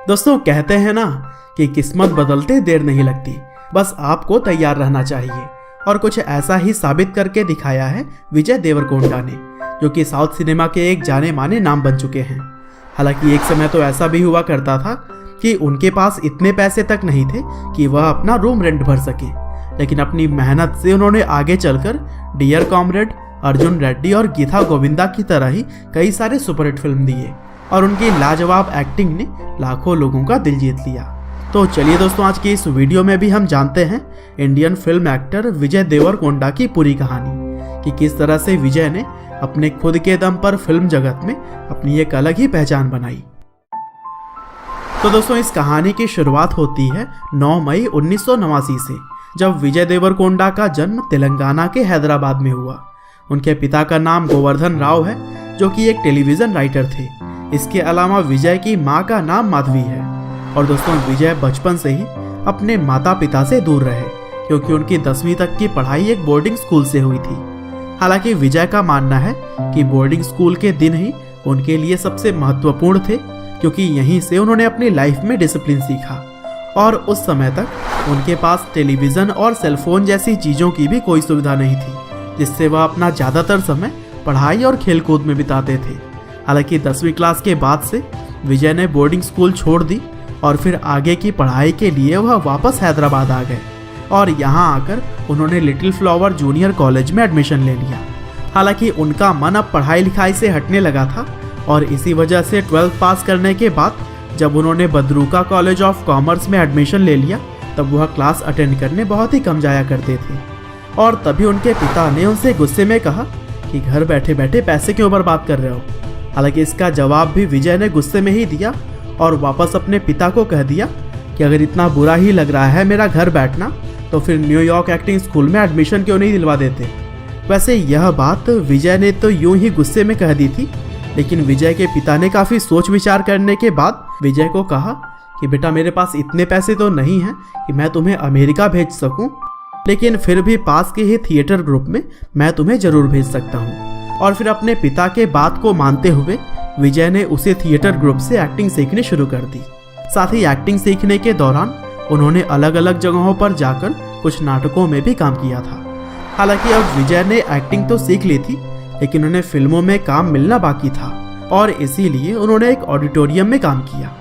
दोस्तों कहते हैं ना कि किस्मत बदलते देर नहीं लगती, बस आपको तैयार रहना चाहिए। और कुछ ऐसा ही साबित करके दिखाया है विजय देवरकोंडा ने, जो कि साउथ सिनेमा के एक जाने माने नाम बन चुके हैं। हालांकि एक समय तो ऐसा भी हुआ करता था कि उनके पास इतने पैसे तक नहीं थे कि वह अपना रूम रेंट भर सके, लेकिन अपनी मेहनत से उन्होंने आगे चलकर डियर कॉमरेड, अर्जुन रेड्डी और गीता गोविंदा की तरह ही कई सारे सुपरहिट फिल्म दिए और उनकी लाजवाब एक्टिंग ने लाखों लोगों का दिल जीत लिया। तो चलिए दोस्तों, आज की इस वीडियो में भी हम जानते हैं Indian film actor Vijay Deverakonda की पूरी कहानी कि किस तरह से विजय ने अपने खुद के दम पर फिल्म जगत में अपनी एक अलग ही पहचान बनाई। तो दोस्तों, इस कहानी की शुरुआत होती है 9 मई 1989 से, जब विजय देवरकोंडा का जन्म तेलंगाना के हैदराबाद में हुआ। उनके पिता का नाम गोवर्धन राव है, जो कि एक टेलीविजन राइटर थे। इसके अलावा विजय की मां का नाम माधवी है। और दोस्तों, विजय बचपन से ही अपने माता पिता से दूर रहे, क्योंकि उनकी 10वीं तक की पढ़ाई एक बोर्डिंग स्कूल से हुई थी। हालांकि विजय का मानना है कि बोर्डिंग स्कूल के दिन ही उनके लिए सबसे महत्वपूर्ण थे, क्योंकि यहीं से उन्होंने अपनी लाइफ में डिसिप्लिन सीखा। और उस समय तक उनके पास टेलीविज़न और सेलफोन जैसी चीज़ों की भी कोई सुविधा नहीं थी, जिससे वह अपना ज़्यादातर समय पढ़ाई और खेलकूद में बिताते थे। हालांकि 10वीं क्लास के बाद से विजय ने बोर्डिंग स्कूल छोड़ दी और फिर आगे की पढ़ाई के लिए वह वापस हैदराबाद आ गए और यहाँ आकर उन्होंने लिटिल फ्लावर जूनियर कॉलेज में एडमिशन ले लिया। हालांकि उनका मन अब पढ़ाई लिखाई से हटने लगा था और इसी वजह से 12th पास करने के बाद जब उन्होंने बदरूका कॉलेज ऑफ कॉमर्स में एडमिशन ले लिया, तब वह क्लास अटेंड करने बहुत ही कम जाया करते थे। और तभी उनके पिता ने उनसे गुस्से में कहा कि घर बैठे बैठे पैसे क्यों बर्बाद कर रहे हो। हालांकि इसका जवाब भी विजय ने गुस्से में ही दिया और वापस अपने पिता को कह दिया कि अगर इतना बुरा ही लग रहा है मेरा घर बैठना, तो फिर न्यूयॉर्क एक्टिंग स्कूल में एडमिशन क्यों नहीं दिलवा देते। वैसे यह बात विजय ने तो यूं ही गुस्से में कह दी थी, लेकिन विजय के पिता ने काफ़ी सोच विचार करने के बाद विजय को कहा कि बेटा, मेरे पास इतने पैसे तो नहीं हैं कि मैं तुम्हें अमेरिका भेज सकूं, लेकिन फिर भी पास के ही थिएटर ग्रुप में मैं तुम्हें ज़रूर भेज सकता हूं। और फिर अपने पिता के बात को मानते हुए विजय ने उसे थिएटर ग्रुप से एक्टिंग सीखनी शुरू कर दी। साथ ही एक्टिंग सीखने के दौरान उन्होंने अलग अलग जगहों पर जाकर कुछ नाटकों में भी काम किया था। हालांकि अब विजय ने एक्टिंग तो सीख ली थी, लेकिन उन्हें फिल्मों में काम मिलना बाकी था और इसीलिए उन्होंने एक ऑडिटोरियम में काम किया।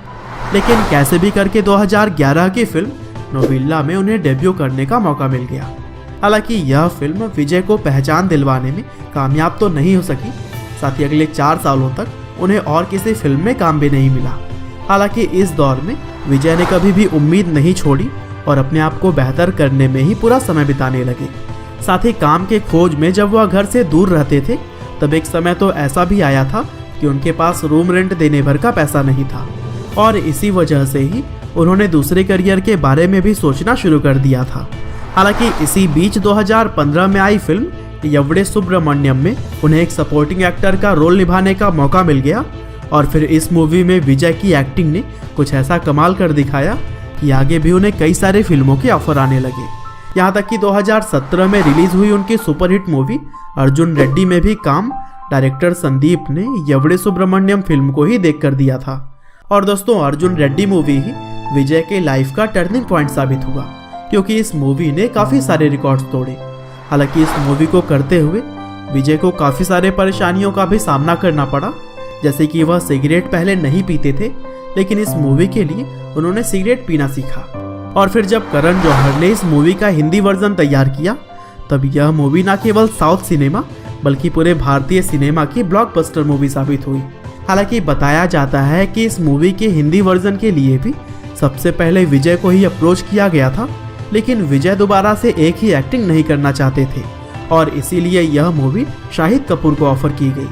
लेकिन कैसे भी करके 2011 की फिल्म नोबिल्ला में उन्हें डेब्यू करने का मौका मिल गया। हालांकि यह फिल्म विजय को पहचान दिलवाने में कामयाब तो नहीं हो सकी, साथ ही अगले 4 सालों तक उन्हें और किसी फिल्म में काम भी नहीं मिला। हालांकि इस दौर में विजय ने कभी भी उम्मीद नहीं छोड़ी और अपने आप को बेहतर करने में ही पूरा समय बिताने लगे। साथ ही काम के खोज में जब वह घर से दूर रहते थे, तब एक समय तो ऐसा भी आया था कि उनके पास रूम रेंट देने भर का पैसा नहीं था और इसी वजह से ही उन्होंने दूसरे करियर के बारे में भी सोचना शुरू कर दिया था। हालांकि इसी बीच 2015 में आई फिल्म यवड़े सुब्रमण्यम में उन्हें एक सपोर्टिंग एक्टर का रोल निभाने का मौका मिल गया और फिर इस मूवी में विजय की एक्टिंग ने कुछ ऐसा कमाल कर दिखाया कि आगे भी उन्हें कई सारे फिल्मों के ऑफर आने लगे। यहाँ तक कि 2017 में रिलीज हुई उनकी सुपरहिट मूवी अर्जुन रेड्डी में भी काम डायरेक्टर संदीप ने यवड़े सुब्रमण्यम फिल्म को ही देख कर दिया था। और दोस्तों, अर्जुन रेड्डी मूवी ही विजय के लाइफ का टर्निंग पॉइंट साबित हुआ, क्योंकि इस मूवी ने काफ़ी सारे रिकॉर्ड्स तोड़े। हालांकि इस मूवी को करते हुए विजय को काफ़ी सारे परेशानियों का भी सामना करना पड़ा, जैसे कि वह सिगरेट पहले नहीं पीते थे, लेकिन इस मूवी के लिए उन्होंने सिगरेट पीना सीखा। और फिर जब करण जौहर ने इस मूवी का हिंदी वर्जन तैयार किया, तब यह मूवी न केवल साउथ सिनेमा बल्कि पूरे भारतीय सिनेमा की ब्लॉकबस्टर मूवी साबित हुई। हालांकि बताया जाता है कि इस मूवी के हिंदी वर्जन के लिए भी सबसे पहले विजय को ही अप्रोच किया गया था, लेकिन विजय दोबारा से एक ही एक्टिंग नहीं करना चाहते थे और इसीलिए यह मूवी शाहिद कपूर को ऑफर की गई।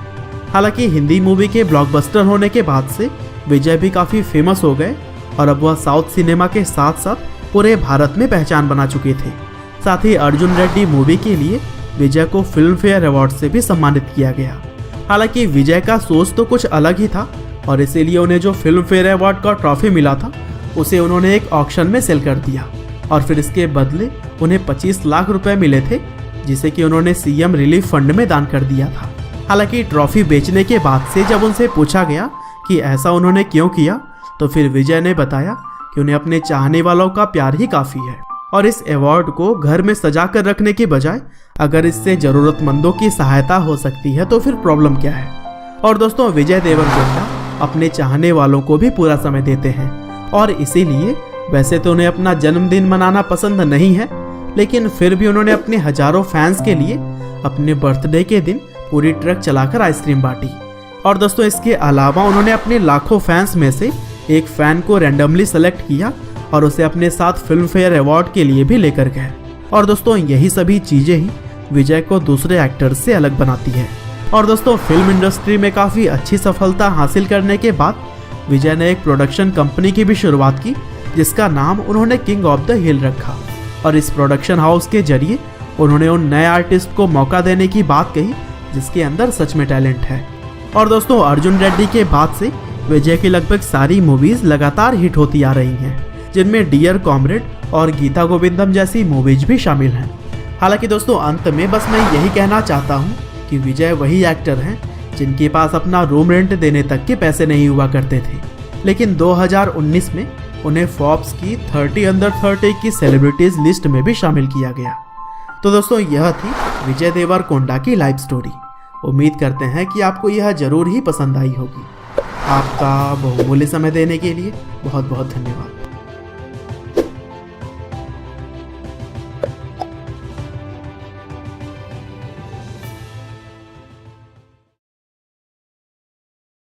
हालांकि हिंदी मूवी के ब्लॉकबस्टर होने के बाद से विजय भी काफ़ी फेमस हो गए और अब वह साउथ सिनेमा के साथ साथ पूरे भारत में पहचान बना चुके थे। साथ ही अर्जुन रेड्डी मूवी के लिए विजय को फिल्म फेयर अवार्ड से भी सम्मानित किया गया। हालांकि विजय का सोच तो कुछ अलग ही था और इसीलिए उन्हें जो फिल्म फेयर अवार्ड का ट्रॉफी मिला था उसे उन्होंने एक ऑक्शन में सेल कर दिया और फिर इसके बदले उन्हें 25 लाख रुपए मिले थे, जिसे कि उन्होंने सीएम रिलीफ फंड में दान कर दिया था। हालांकि ट्रॉफी बेचने के बाद से जब उनसे पूछा गया कि ऐसा उन्होंने क्यों किया, तो फिर विजय ने बताया कि उन्हें अपने चाहने वालों का प्यार ही काफ़ी है और इस अवार्ड को घर में सजा कर रखने की बजाय अगर इससे ज़रूरतमंदों की सहायता हो सकती है तो फिर प्रॉब्लम क्या है। और दोस्तों, विजय देवरकोंडा अपने चाहने वालों को भी पूरा समय देते हैं और इसीलिए वैसे तो उन्हें अपना जन्मदिन मनाना पसंद नहीं है, लेकिन फिर भी उन्होंने अपने हजारों फैंस के लिए अपने बर्थडे के दिन पूरी ट्रक चलाकर आइसक्रीम बांटी। और दोस्तों, इसके अलावा उन्होंने अपने लाखों फैंस में से एक फैन को रैंडमली सेलेक्ट किया और उसे अपने साथ फिल्म फेयर अवार्ड के लिए भी लेकर गए। और दोस्तों, यही सभी चीज़ें ही विजय को दूसरे एक्टर्स से अलग बनाती है। और दोस्तों, फिल्म इंडस्ट्री में काफ़ी अच्छी सफलता हासिल करने के बाद विजय ने एक प्रोडक्शन कंपनी की भी शुरुआत की जिसका नाम उन्होंने किंग ऑफ द हिल रखा। और इस प्रोडक्शन हाउस के जरिए उन्होंने उन नए आर्टिस्ट को मौका देने की बात कही जिसके अंदर सच में टैलेंट है। और दोस्तों, अर्जुन रेड्डी के बाद से विजय की लगभग सारी मूवीज लगातार हिट होती आ रही हैं, जिनमें डियर कॉमरेड और गीता गोविंदम जैसी मूवीज भी शामिल हैं। हालांकि दोस्तों, अंत में बस मैं यही कहना चाहता हूँ कि विजय वही एक्टर हैं जिनके पास अपना रूम रेंट देने तक के पैसे नहीं हुआ करते थे, लेकिन 2019 में उन्हें फोर्ब्स की 30 अंडर 30 की सेलिब्रिटीज लिस्ट में भी शामिल किया गया। तो दोस्तों, यह थी विजय देवरकोंडा की लाइफ स्टोरी। उम्मीद करते हैं कि आपको यह जरूर ही पसंद आई होगी। आपका बहुमूल्य समय देने के लिए बहुत बहुत धन्यवाद।